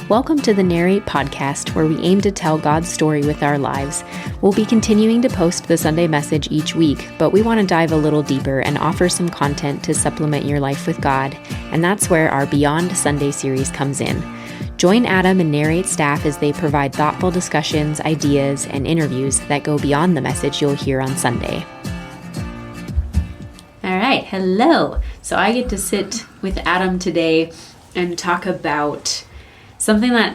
Welcome to the Narrate podcast, where we aim to tell God's story with our lives. We'll be continuing to post the Sunday message each week, but we want to dive a little deeper and offer some content to supplement your life with God, and that's where our Beyond Sunday series comes in. Join Adam and Narrate staff as they provide thoughtful discussions, ideas, and interviews that go beyond the message you'll hear on Sunday. All right, hello. So I get to sit with Adam today and talk about something that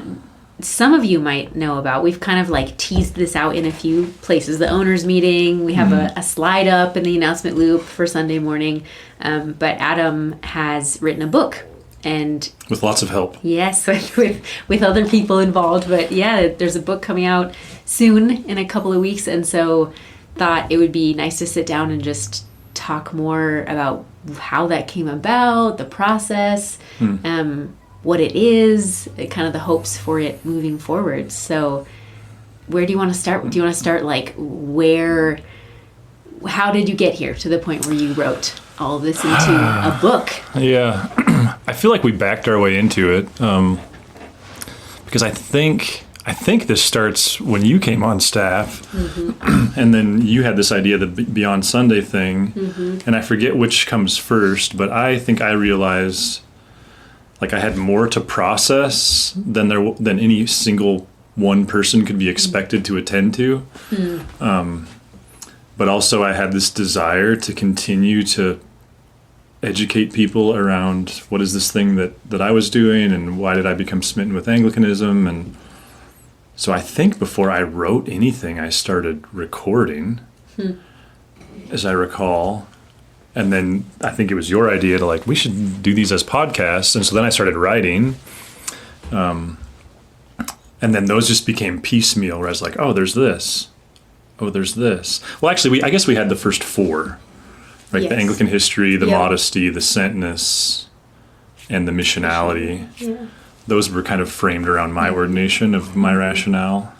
some of you might know about. We've kind of like teased this out in a few places. The owners meeting, we have a slide up in the announcement loop for Sunday morning. But Adam has written a book. And with lots of help. Yes, with other people involved. But yeah, there's a book coming out soon in a couple of weeks. And so thought it would be nice to sit down and just talk more about how that came about, the process, what it is, kind of the hopes for it moving forward. So where do you want to start? Do you want to start like how did you get here to the point where you wrote all of this into a book? Yeah, I feel like we backed our way into it because I think this starts when you came on staff, and then you had this idea, the Beyond Sunday thing, and I forget which comes first, but I think I realized like I had more to process than any single one person could be expected to attend to. But also I had this desire to continue to educate people around what is this thing that I was doing and why did I become smitten with Anglicanism. And so I think before I wrote anything, I started recording, as I recall. And then I think it was your idea to like, we should do these as podcasts. And so then I started writing. And then those just became piecemeal where I was like, oh, there's this. Oh, there's this. Well, actually, I guess we had the first four, right? Yes. The Anglican history, the modesty, the sentness, and the missionality. Yeah. Those were kind of framed around my ordination of my rationale.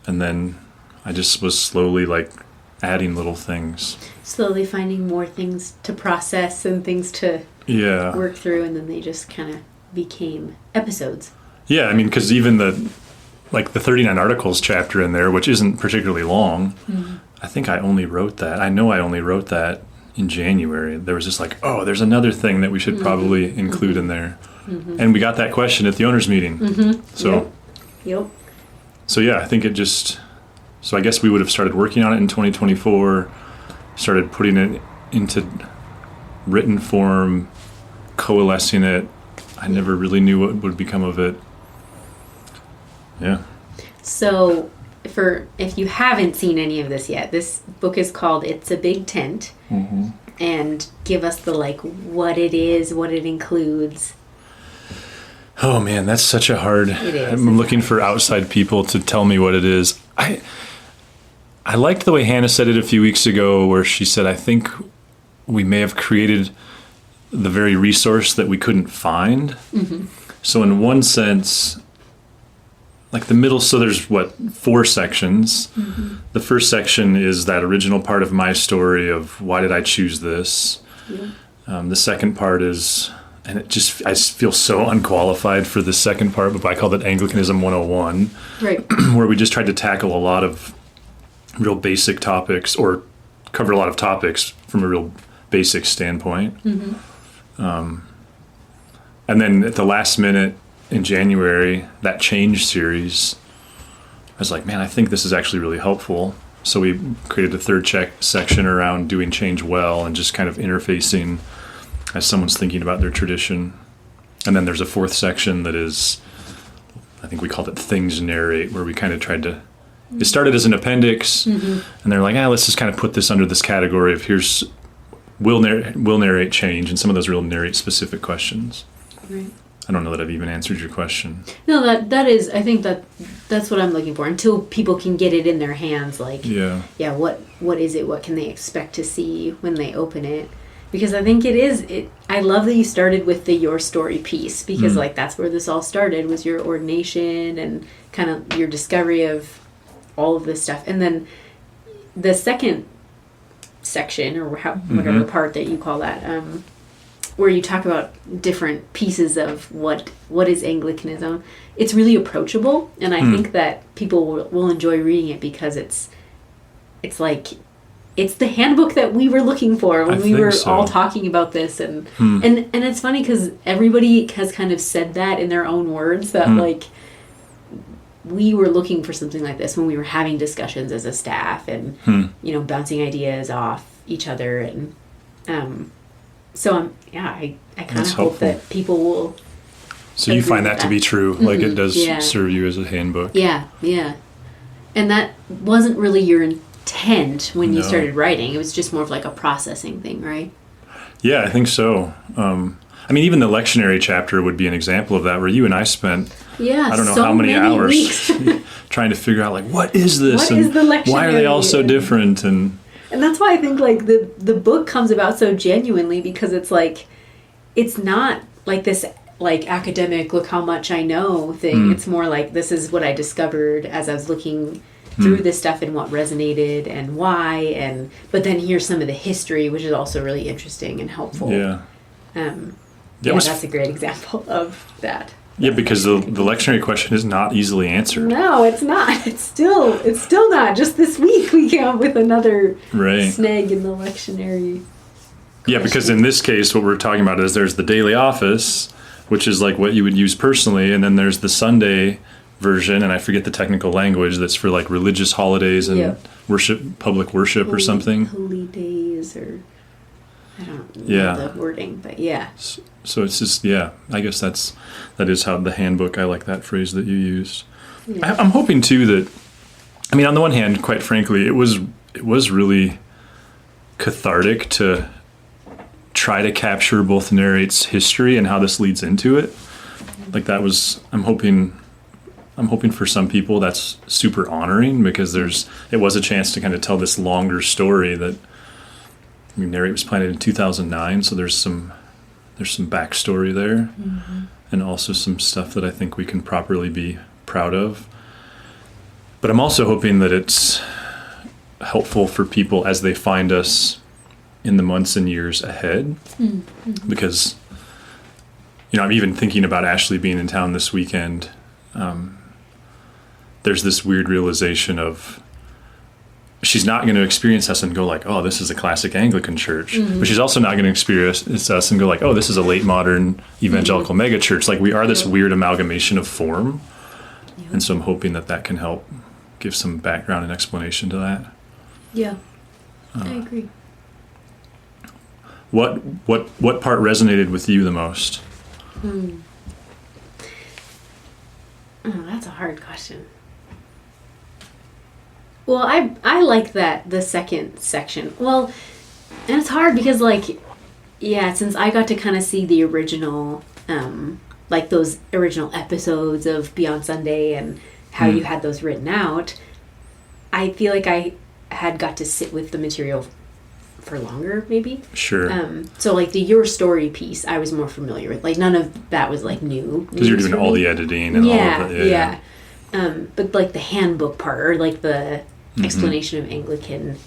And then I just was slowly like adding little things. Slowly finding more things to process and things to work through, and then they just kind of became episodes. Yeah, I mean, because even the 39 Articles chapter in there, which isn't particularly long, I think I only wrote that. I know I only wrote that in January. There was just like, oh, there's another thing that we should probably include in there. And we got that question at the owners meeting. So, So yeah, I think it just... So I guess we would have started working on it in 2024, started putting it into written form, coalescing it. I never really knew what would become of it. Yeah. So if you haven't seen any of this yet, this book is called It's a Big Tent. And give us the what it is, what it includes. Oh man, that's such a hard... It is. I'm looking for outside people to tell me what it is. I liked the way Hannah said it a few weeks ago, where she said, I think we may have created the very resource that we couldn't find. So in one sense, like the middle, so there's 4 sections. The first section is that original part of my story of why did I choose this? The second part is, and I just feel so unqualified for the second part, but I call it Anglicanism 101, right? Where we just tried to tackle a lot of real basic topics, or cover a lot of topics from a real basic standpoint. And then at the last minute in January, that Change series, I was like, man, I think this is actually really helpful. So we created a third section around doing change well and just kind of interfacing as someone's thinking about their tradition. And then there's a fourth section that is, I think we called it Things Narrate, where we kind of tried to... It started as an appendix, and they're like, let's just kind of put this under this category of we'll narrate change, and some of those will narrate specific questions. Right. I don't know that I've even answered your question. No, that is, I think that's what I'm looking for, until people can get it in their hands, what is it, what can they expect to see when they open it? Because I think I love that you started with the your story piece, because that's where this all started, was your ordination and kind of your discovery of all of this stuff. And then the second section, or whatever part that you call that, where you talk about different pieces of what is Anglicanism, it's really approachable, and I think that people will enjoy reading it because it's like it's the handbook that we were looking for when we were all talking about this, and it's funny because everybody has kind of said that in their own words that like we were looking for something like this when we were having discussions as a staff and bouncing ideas off each other, and so I kind of hope that people will. So you find that to be true, like it does serve you as a handbook. Yeah, and that wasn't really your intent when you started writing. It was just more of like a processing thing, right? Yeah, I think so. I mean, even the lectionary chapter would be an example of that, where you and I spent, I don't know how many hours trying to figure out, like, what is this? What is the lectionary? Why are they all so different? And that's why I think, like, the book comes about so genuinely, because it's, like, it's not, like, this, like, academic, look how much I know thing. It's more like, this is what I discovered as I was looking through this stuff and what resonated and why, but then here's some of the history, which is also really interesting and helpful. That's a great example of that. Yeah, because the lectionary question is not easily answered. No, it's not. It's still not. Just this week we came up with another snag in the lectionary question. Yeah, because in this case, what we're talking about is there's the daily office, which is like what you would use personally, and then there's the Sunday version, and I forget the technical language, that's for like religious holidays and worship, public worship or something. Holy days, or I don't know the wording, but So it's just, I guess that is how the handbook, I like that phrase that you used. Yeah. I'm hoping too that, I mean, on the one hand, quite frankly, it was really cathartic to try to capture both Narrate's history and how this leads into it. Like that was, I'm hoping for some people that's super honoring, because it was a chance to kind of tell this longer story that, I mean, Narrate was planted in 2009, so there's some backstory there, and also some stuff that I think we can properly be proud of. But I'm also hoping that it's helpful for people as they find us in the months and years ahead, because, I'm even thinking about Ashley being in town this weekend. There's this weird realization of she's not going to experience us and go like, oh, this is a classic Anglican church. But she's also not going to experience us and go like, oh, this is a late modern evangelical megachurch. Like we are this weird amalgamation of form. And so I'm hoping that can help give some background and explanation to that. Yeah, I agree. What part resonated with you the most? Oh, that's a hard question. Well, I like the second section. Well, and it's hard because, like, since I got to kind of see the original, like those original episodes of Beyond Sunday and how you had those written out, I feel like I had got to sit with the material for longer, maybe. Sure. So, like, the Your Story piece, I was more familiar with. Like, none of that was, like, new. Because you're doing all the editing and all of it. Yeah. But, like, the handbook part, or, like, the explanation of Anglican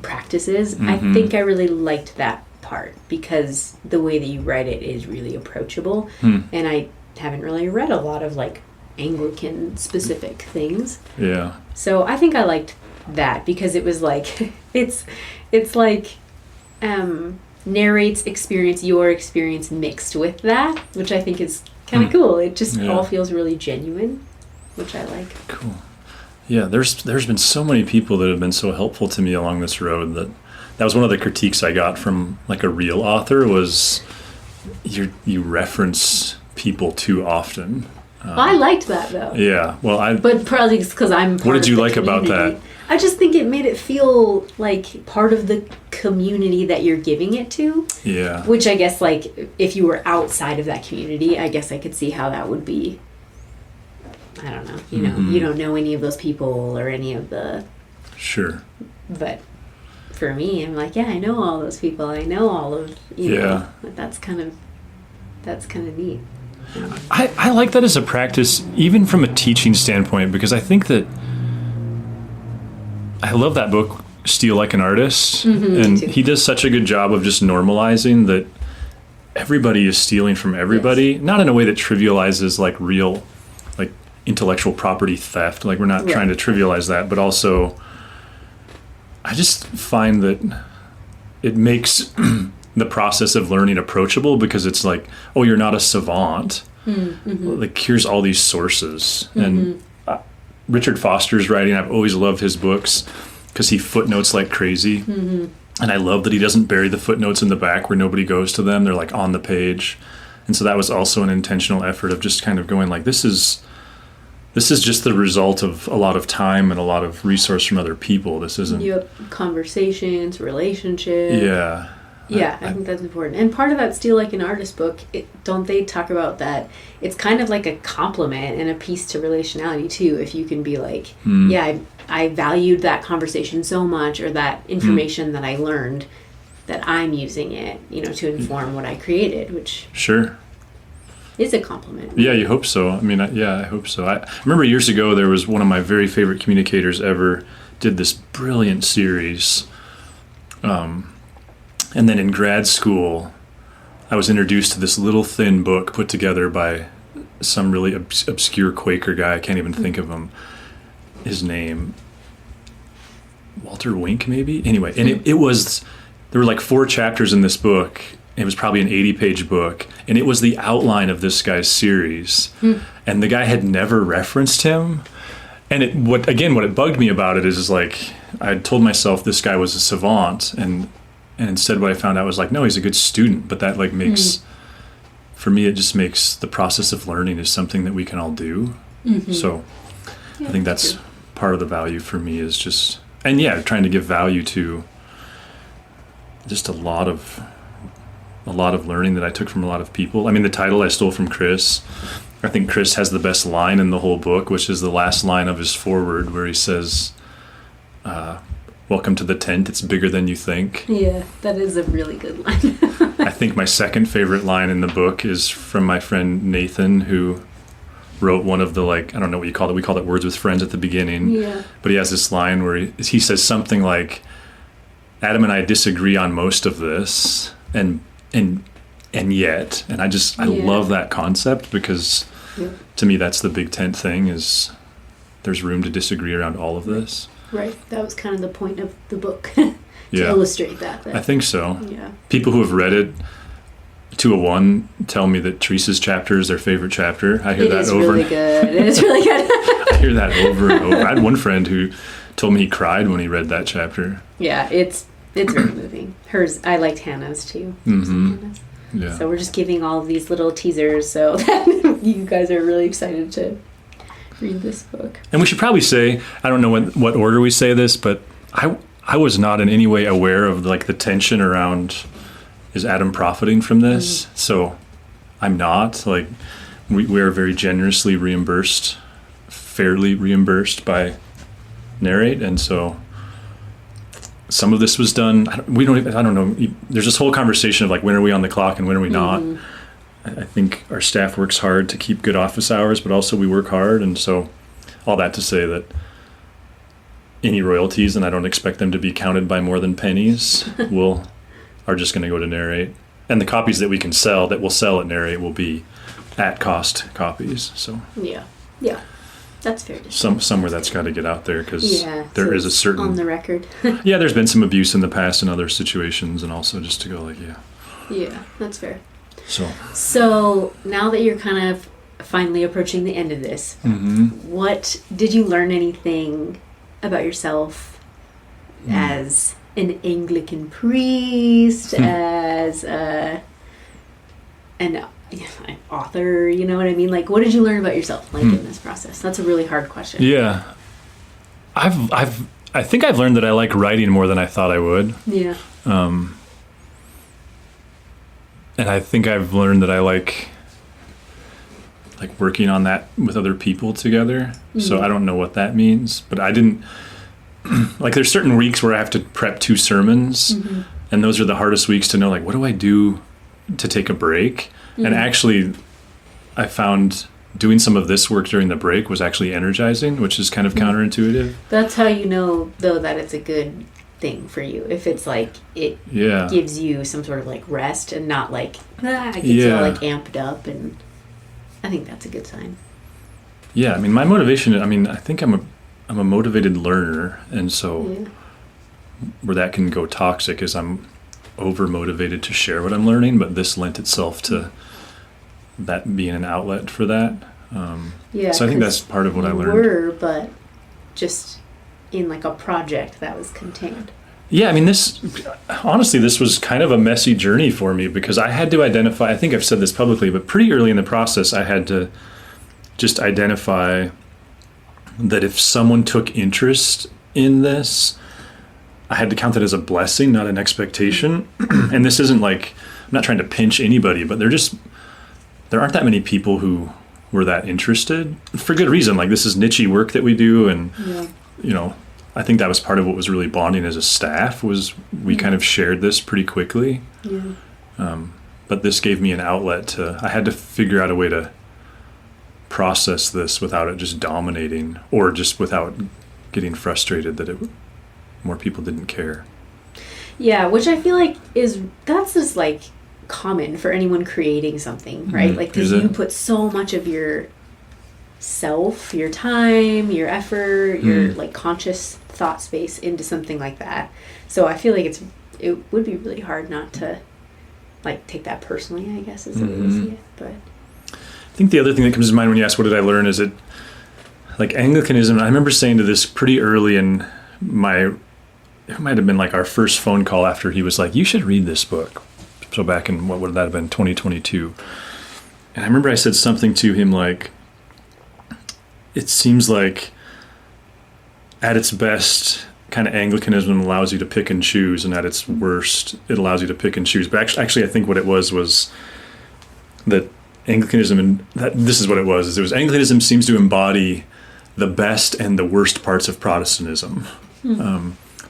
practices, I think I really liked that part, because the way that you write it is really approachable. And I haven't really read a lot of, like, Anglican specific things. Yeah. So I think I liked that, because it was like it's like Narrate's experience, your experience mixed with that, which I think is kind of cool. It just all feels really genuine, which I like. Cool. Yeah, there's been so many people that have been so helpful to me along this road. That was one of the critiques I got from like a real author, was you reference people too often. Well, I liked that though. Yeah, well, but probably because I'm part what did you of the like community. about that? I just think it made it feel like part of the community that you're giving it to. Yeah. Which I guess, like, if you were outside of that community, I guess I could see how that would be. I don't know. You don't know any of those people or any of the. Sure. But for me, I'm like, I know all those people. I know all of you know. But that's kind of neat. I like that as a practice, even from a teaching standpoint, because I think that I love that book, Steal Like an Artist, and he does such a good job of just normalizing that everybody is stealing from everybody, Yes. not in a way that trivializes like real, like intellectual property theft. Like we're not Right. trying to trivialize that, but also I just find that it makes the process of learning approachable, because it's like, oh, you're not a savant. Mm-hmm. Like here's all these sources. And Richard Foster's writing, I've always loved his books because he footnotes like crazy. Mm-hmm. And I love that he doesn't bury the footnotes in the back where nobody goes to them. They're like on the page. And so that was also an intentional effort of just kind of going like, this is just the result of a lot of time and a lot of resource from other people. This isn't. You have conversations, relationships. Yeah. Yeah, I think that's important. And part of that Steal Like an Artist book, don't they talk about that? It's kind of like a compliment and a piece to relationality too. If you can be like, yeah, I valued that conversation so much, or that information that I learned, that I'm using it, to inform what I created, which Sure. is a compliment. Yeah, you hope so. I mean, I hope so. I remember years ago, there was one of my very favorite communicators ever did this brilliant series. And then in grad school, I was introduced to this little thin book put together by some really obscure Quaker guy. I can't even think of his name. Walter Wink, maybe? Anyway, and it was, there were like 4 chapters in this book. It was probably an 80-page book, and it was the outline of this guy's series. And the guy had never referenced him. And what it bugged me about it is like, I had told myself this guy was a savant, and instead what I found out was like, no, he's a good student. But that like makes, for me, it just makes the process of learning is something that we can all do. So I think that's part of the value for me, is just, and trying to give value to just a lot of learning that I took from a lot of people. I mean, the title I stole from Chris. I think Chris has the best line in the whole book, which is the last line of his foreword, where he says, welcome to the tent, it's bigger than you think. Yeah, that is a really good line. I think my second favorite line in the book is from my friend Nathan, who wrote one of the, like, I don't know what you call it, we called it Words with Friends at the beginning. Yeah. But he has this line where he says something like, Adam and I disagree on most of this, and yet, and I love that concept, because to me that's the big tent thing, is there's room to disagree around all of this. Right. That was kind of the point of the book, to illustrate that. I think so. Yeah. People who have read it, 201, tell me that Teresa's chapter is their favorite chapter. I hear that over. It is really good. I hear that over and over. I had one friend who told me he cried when he read that chapter. Yeah, it's very moving. Hers, I liked Hannah's too. Hannah's. Yeah. So we're just giving all of these little teasers so that you guys are really excited to read this book. And we should probably say, I don't know what order we say this, but I was not in any way aware of like the tension around, is Adam profiting from this? So I'm not. Like, we are very generously reimbursed, fairly reimbursed by Narrate, and so some of this was done. I don't know. There's this whole conversation of like, when are we on the clock and when are we not? I think our staff works hard to keep good office hours, but also we work hard. And so all that to say that any royalties, and I don't expect them to be counted by more than pennies, are just going to go to Narrate. And the copies that we can sell, that we'll sell at Narrate, will be at cost copies. So Yeah. That's fair to say. Somewhere that's got to get out there, because there so is a certain... on the record. Yeah, there's been some abuse in the past in other situations, and also just to go like, Yeah, that's fair. So now that you're kind of finally approaching the end of this, what did you learn anything about yourself as an Anglican priest, as an author, you know what I mean? Like, what did you learn about yourself, like, in this process? That's a really hard question. Yeah. I think I've learned that I like writing more than I thought I would. Yeah. And I think I've learned that I like working on that with other people together. So I don't know what that means, but I didn't like, there's certain weeks where I have to prep 2 sermons, and those are the hardest weeks to know, like, what do I do to take a break? And actually I found doing some of this work during the break was actually energizing, which is kind of counterintuitive. That's how you know, though, that it's a good thing for you. If it's like it gives you some sort of like rest and not like gets you all like amped up, and I think that's a good sign. Yeah, I mean, my motivation, I mean, I think I'm a motivated learner, and so where that can go toxic is I'm over motivated to share what I'm learning, but this lent itself to that being an outlet for that. So I think that's part of what I learned. But just in like a project that was contained. Yeah, I mean, this was kind of a messy journey for me, because I had to identify, I think I've said this publicly, but pretty early in the process, I had to just identify that if someone took interest in this, I had to count it as a blessing, not an expectation. And this isn't like, I'm not trying to pinch anybody, but there aren't that many people who were that interested, for good reason. Like, this is niche work that we do, and you know, I think that was part of what was really bonding as a staff, was we kind of shared this pretty quickly. But this gave me an outlet I had to figure out a way to process this without it just dominating, or just without getting frustrated that more people didn't care. Yeah, which I feel like that's just like common for anyone creating something, right? Like, because you put so much of your self, your time, your effort, your like conscious thought space into something like that. So I feel like it would be really hard not to like take that personally, I guess, is the way to see it. But I think the other thing that comes to mind when you ask what did I learn is like Anglicanism. I remember saying to this pretty early in it might have been like our first phone call after he was like, you should read this book. So back in, what would that have been, 2022. And I remember I said something to him like, it seems like at its best, kind of Anglicanism allows you to pick and choose, and at its worst, it allows you to pick and choose. But actually I think what it was that Anglicanism, and this is what it was Anglicanism seems to embody the best and the worst parts of Protestantism,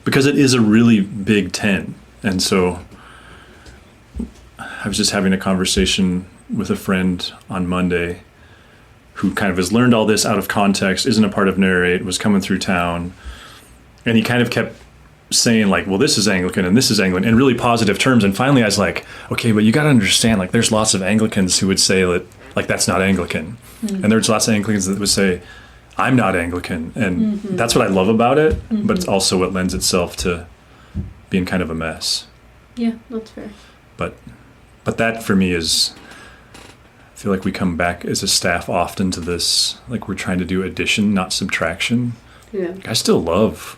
because it is a really big tent. And so I was just having a conversation with a friend on Monday who kind of has learned all this out of context, isn't a part of Narrate, was coming through town, and he kind of kept saying like, well, this is Anglican and this is Anglican, in really positive terms. And finally I was like, okay, but you got to understand, like, there's lots of Anglicans who would say that, like, that's not Anglican. And there's lots of Anglicans that would say, I'm not Anglican. And that's what I love about it, but it's also what lends itself to being kind of a mess. Yeah, that's fair. But that for me is, I feel like we come back as a staff often to this, like, we're trying to do addition, not subtraction. Yeah. I still love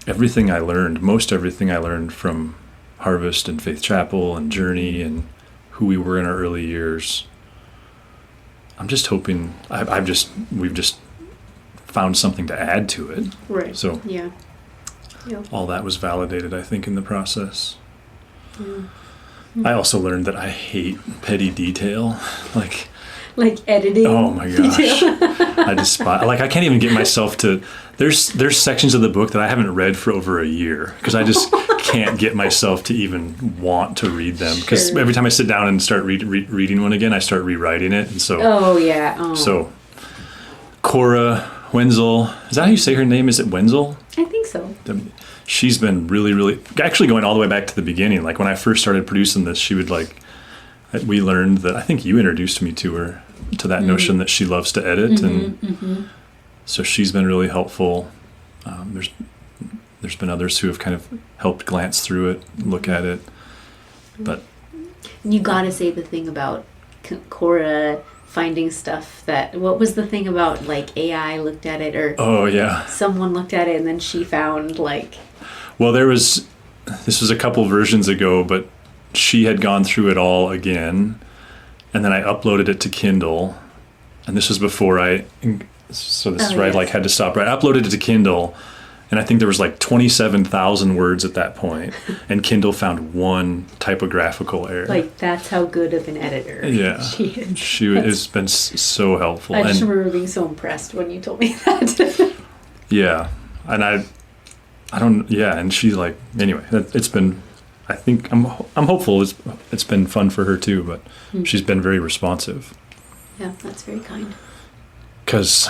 everything I learned, most everything I learned from Harvest and Faith Chapel and Journey and who we were in our early years. I'm just hoping we've just found something to add to it. Right. So yeah. All that was validated, I think, in the process. I also learned that I hate petty detail, like editing. Oh my gosh, I despise. Like, I can't even get myself to. There's sections of the book that I haven't read for over a year because I just can't get myself to even want to read them. Because every time I sit down and start reading one again, I start rewriting it, and so. Oh yeah. Oh. So, Cora Wenzel, is that how you say her name? Is it Wenzel? I think so. She's been really, really, actually going all the way back to the beginning. Like, when I first started producing this, she would we learned that, I think you introduced me to her, to that notion that she loves to edit. So she's been really helpful. There's been others who have kind of helped glance through it, look at it. But you got to say the thing about Cora finding stuff that, what was the thing about, like, AI looked at it, or someone looked at it and then she found, like, well, this was a couple versions ago, but she had gone through it all again, and then I uploaded it to Kindle, and this was before I had to stop. Right, I uploaded it to Kindle, and I think there was like 27,000 words at that point, and Kindle found one typographical error. Like, that's how good of an editor she has been so helpful. I just remember being so impressed when you told me that. Yeah, and I don't. Yeah, and she's like, anyway, it's been. I think I'm hopeful. It's been fun for her too, but she's been very responsive. Yeah, that's very kind. Because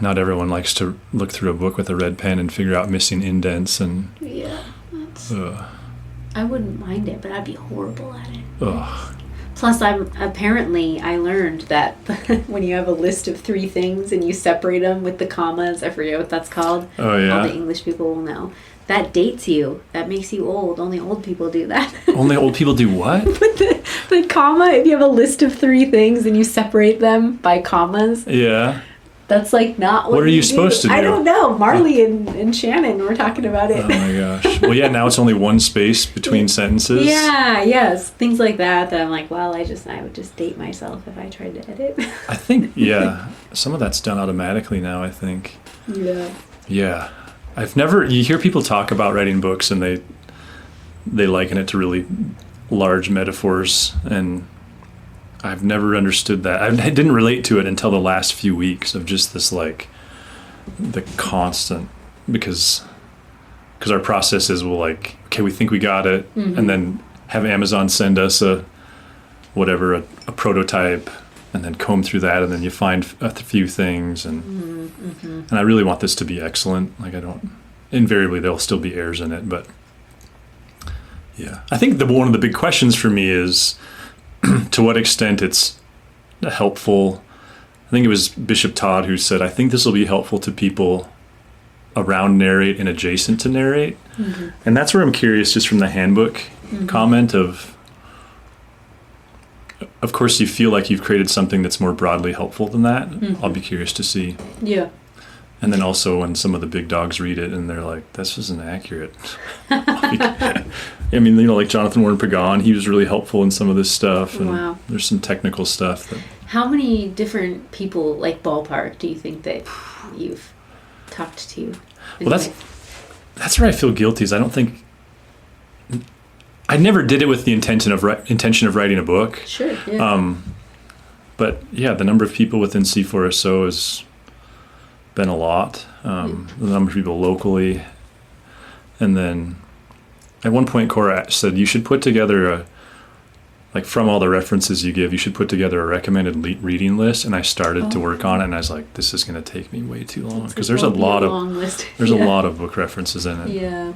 not everyone likes to look through a book with a red pen and figure out missing indents and I wouldn't mind it, but I'd be horrible at it. Ugh. Plus, I learned that when you have a list of 3 things and you separate them with the commas, I forget what that's called. Oh, yeah. All the English people will know. That dates you. That makes you old. Only old people do that. Only old people do what? the comma, if you have a list of 3 things and you separate them by commas. Yeah. That's like not what are you supposed to do? I don't know. Marley and Shannon were talking about it. Oh my gosh. Well, yeah, now it's only 1 space between sentences. Yeah, yes. Things like that I'm like, well, I would just date myself if I tried to edit. I think, yeah, some of that's done automatically now, I think. Yeah. Yeah. You hear people talk about writing books and they liken it to really large metaphors, and I've never understood that. I didn't relate to it until the last few weeks of just this, like, the constant, because our process is, we'll like, okay, we think we got it, and then have Amazon send us a prototype, and then comb through that, and then you find a few things, and I really want this to be excellent. Like, invariably there'll still be errors in it, but yeah. I think one of the big questions for me is to what extent it's helpful. I think it was Bishop Todd who said, I think this will be helpful to people around Narrate and adjacent to Narrate. And that's where I'm curious, just from the handbook comment of course you feel like you've created something that's more broadly helpful than that. I'll be curious to see. Yeah. And then also when some of the big dogs read it and they're like, this isn't accurate. I mean, like Jonathan Warren Pagan, he was really helpful in some of this stuff. And wow. There's some technical stuff. How many different people, like ballpark, do you think that you've talked to? Well, that's where I feel guilty, is I don't think... I never did it with the intention of writing a book. Sure, yeah. But yeah, the number of people within C4SO has been a lot. The number of people locally. And then at one point Cora said, you should put together from all the references you give, you should put together a recommended reading list. And I started to work on it, and I was like, this is going to take me way too long, because there's a lot of book references in it. Yeah.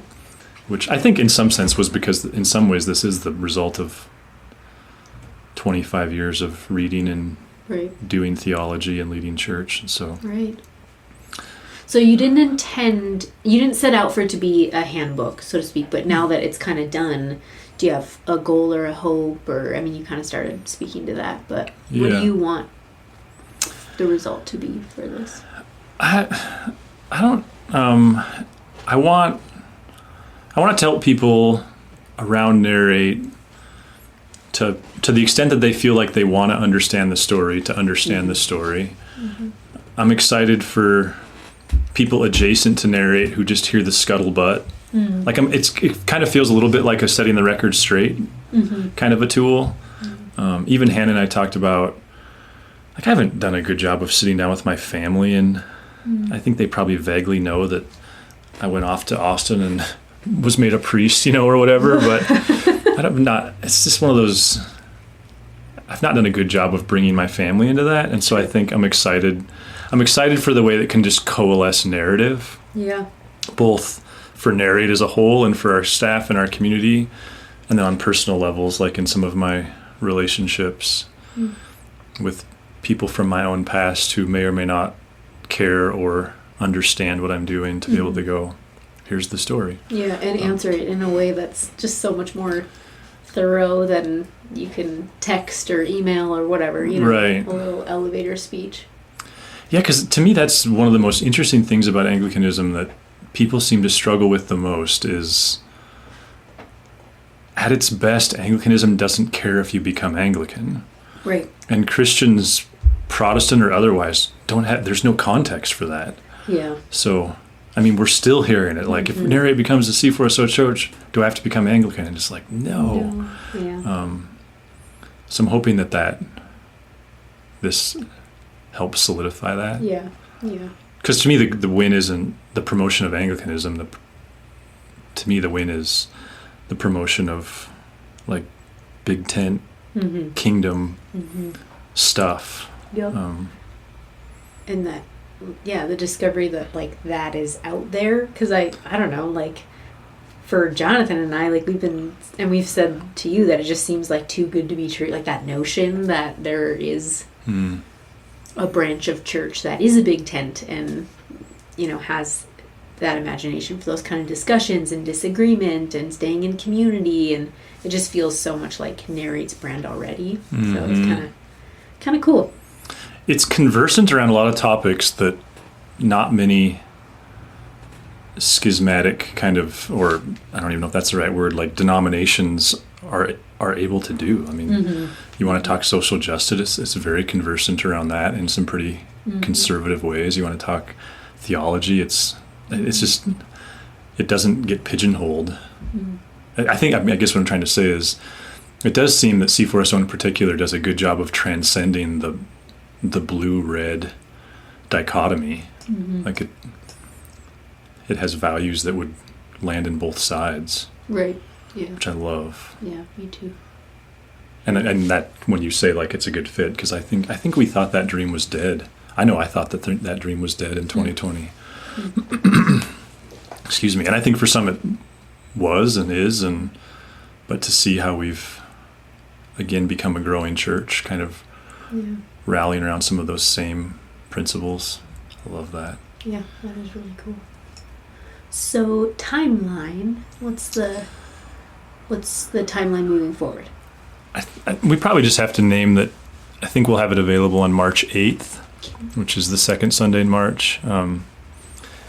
Which I think in some sense was because in some ways this is the result of 25 years of reading and doing theology and leading church. And so. Right. So you didn't set out for it to be a handbook, so to speak, but now that it's kind of done, do you have a goal or a hope, or, I mean, you kind of started speaking to that, but what do you want the result to be for this? I want to help people around Narrate to the extent that they feel like they want to understand the story, to understand the story. I'm excited for people adjacent to Narrate who just hear the scuttlebutt. It kind of feels a little bit like a setting the record straight kind of a tool. Even Hannah and I talked about, I haven't done a good job of sitting down with my family, and I think they probably vaguely know that I went off to Austin and was made a priest, or whatever, but it's just one of those, I've not done a good job of bringing my family into that. And so I think I'm excited for the way that can just coalesce narrative. Yeah. Both for Narrate as a whole and for our staff and our community, and then on personal levels, like in some of my relationships with people from my own past who may or may not care or understand what I'm doing, to be able to go, here's the story. Yeah, and answer it in a way that's just so much more thorough than you can text or email or whatever, right. A little elevator speech. Yeah, because to me that's one of the most interesting things about Anglicanism that people seem to struggle with the most is, at its best, Anglicanism doesn't care if you become Anglican. Right. And Christians, Protestant or otherwise, there's no context for that. Yeah. So, I mean, we're still hearing it. Like, if Narrate becomes a C4SO church, do I have to become Anglican? And it's like, no. Yeah. So I'm hoping that this helps solidify that. Yeah. Yeah. Because to me, the win isn't the promotion of Anglicanism. To me, the win is the promotion of, like, big tent, kingdom stuff. Yep. And that, the discovery that, like, that is out there. Because I don't know, like, for Jonathan and I, like we've said to you that it just seems like too good to be true. Like that notion that there is a branch of church that is a big tent and, has that imagination for those kind of discussions and disagreement and staying in community, and it just feels so much like Narrate's brand already. So it's kind of cool. It's conversant around a lot of topics that not many schismatic kind of, or I don't even know if that's the right word, like denominations are able to do. I mean, you want to talk social justice, it's very conversant around that in some pretty conservative ways. You want to talk theology, it's just, it doesn't get pigeonholed. I guess what I'm trying to say is it does seem that C4SO in particular does a good job of transcending the blue-red dichotomy. Like it has values that would land in both sides. Right. Yeah. Which I love. Yeah, me too. And that when you say like it's a good fit, because I think we thought that dream was dead. I know I thought that that dream was dead in 2020. Excuse me. And I think for some it was and is, but to see how we've again become a growing church, kind of rallying around some of those same principles. I love that. Yeah, that is really cool. So timeline, what's the timeline moving forward? We probably just have to name that. I think we'll have it available on March 8th, which is the second Sunday in March.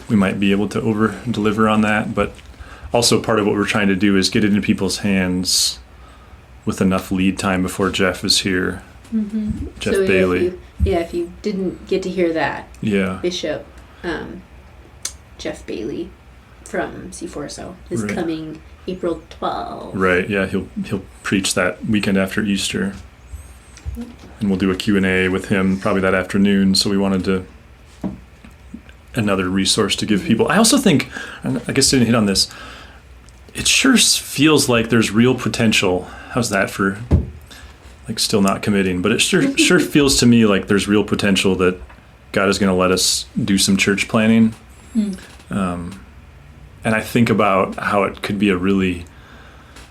We might be able to over-deliver on that, but also part of what we're trying to do is get it in people's hands with enough lead time before Jeff is here. Jeff so Bailey. If you didn't get to hear that, Bishop Jeff Bailey from C4SO is coming April 12th. Right, yeah, he'll preach that weekend after Easter. And we'll do a Q&A with him probably that afternoon, so we wanted to another resource to give people. I also think, and I guess I didn't hit on this, it sure feels like there's real potential. How's that for like still not committing? But it sure feels to me like there's real potential that God is going to let us do some church planning. And I think about how it could be a really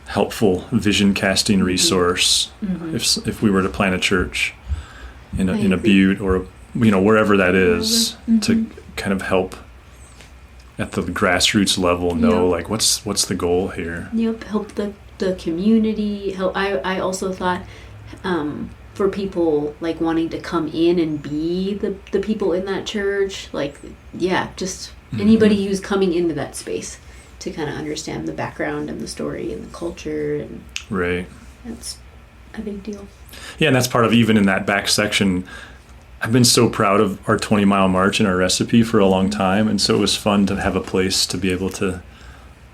helpful vision casting resource if we were to plant a church in a butte or wherever that is, to kind of help at the grassroots level know like what's the goal here. Help the community. Help. I also thought for people like wanting to come in and be the people in that church, like just anybody who's coming into that space to kind of understand the background and the story and the culture, and that's a big deal. Yeah, and that's part of, even in that back section, I've been so proud of our 20-mile march in our recipe for a long time, and so it was fun to have a place to be able to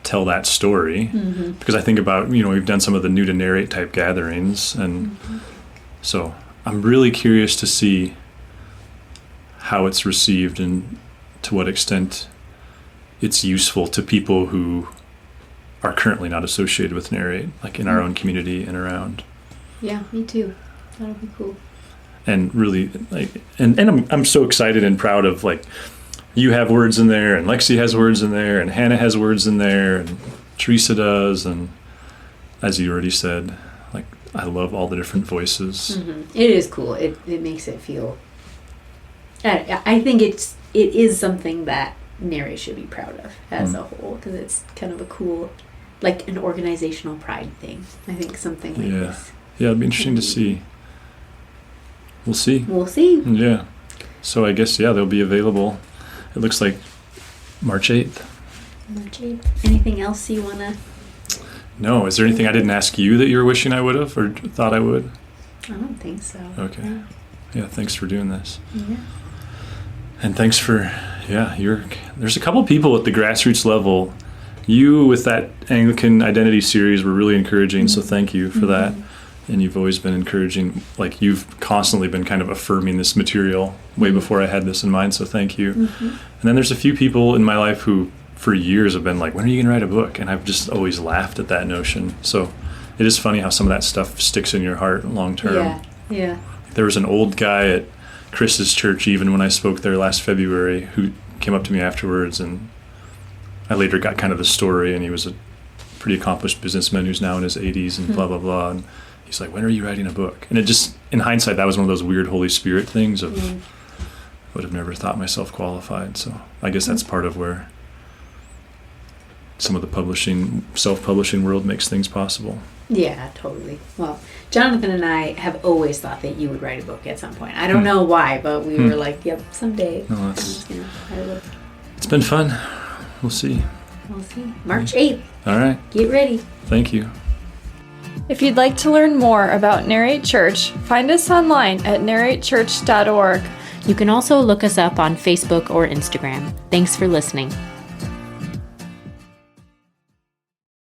tell that story, because I think about, we've done some of the new to narrate type gatherings, and so I'm really curious to see how it's received and to what extent it's useful to people who are currently not associated with Narrate, like in our own community and around. Yeah, me too. That'll be cool. And really, like, and I'm so excited and proud of, like, you have words in there, and Lexi has words in there, and Hannah has words in there, and Teresa does, and as you already said, like, I love all the different voices. It is cool. It makes it feel. I think it is something that Narrate should be proud of as a whole, because it's kind of a cool, like an organizational pride thing. I think something like this. Yeah, it'd be interesting to see. We'll see. Yeah. So I guess, they'll be available. It looks like March 8th. Anything else you want to? No. Is there anything I didn't ask you that you were wishing I would have or thought I would? I don't think so. Okay. Yeah, thanks for doing this. Yeah. And thanks for, there's a couple people at the grassroots level. You with that Anglican Identity series were really encouraging, so thank you for that. And you've always been encouraging, like you've constantly been kind of affirming this material way before I had this in mind, so thank you. And then there's a few people in my life who for years have been like, when are you going to write a book? And I've just always laughed at that notion. So it is funny how some of that stuff sticks in your heart long term. Yeah. There was an old guy at Chris's church, even when I spoke there last February, who came up to me afterwards, and I later got kind of the story, and he was pretty accomplished businessman who's now in his 80s and blah, blah, blah. And he's like, when are you writing a book? And it just, in hindsight, that was one of those weird Holy Spirit things of, I would have never thought myself qualified. So I guess that's part of where some of the self-publishing world makes things possible. Yeah, totally. Well, Jonathan and I have always thought that you would write a book at some point. I don't know why, but we were like, yep, someday. No, it's been fun. We'll see. We'll see. March 8th. All right. Get ready. Thank you. If you'd like to learn more about Narrate Church, find us online at narratechurch.org. You can also look us up on Facebook or Instagram. Thanks for listening.